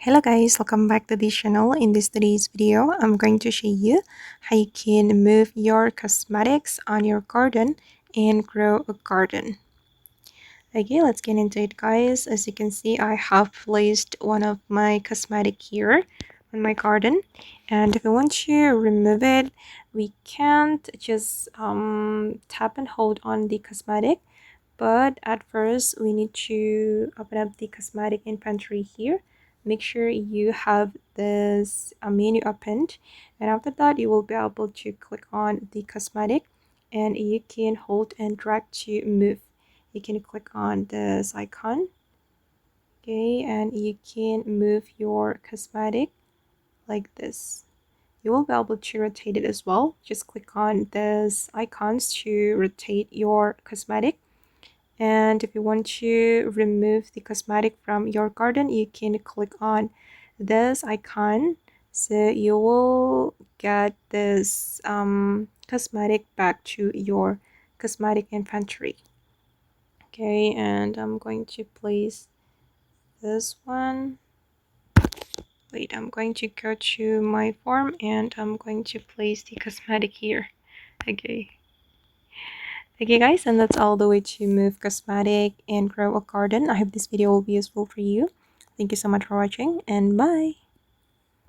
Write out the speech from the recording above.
Hello guys, welcome back to this channel. In today's video, I'm going to show you how you can move your cosmetics on your garden and grow a garden. Okay, let's get into it guys. As you can see, I have placed one of my cosmetic here on my garden, and if we want to remove it, we can't just tap and hold on the cosmetic, but at first we need to open up the cosmetic inventory here. Make sure you have this menu opened, and after that you will be able to click on the cosmetic and you can hold and drag to move. You can click on this icon, okay, and you can move your cosmetic like this. You will be able to rotate it as well. Just click on these icons to rotate your cosmetic. And if you want to remove the cosmetic from your garden, you can click on this icon, so you will get this cosmetic back to your cosmetic inventory. Okay, and I'm going to place this one. Wait, I'm going to go to my form and I'm going to place the cosmetic here. Okay guys, and that's all the way to move cosmetic and grow a garden. I hope this video will be useful for you. Thank you so much for watching, and bye.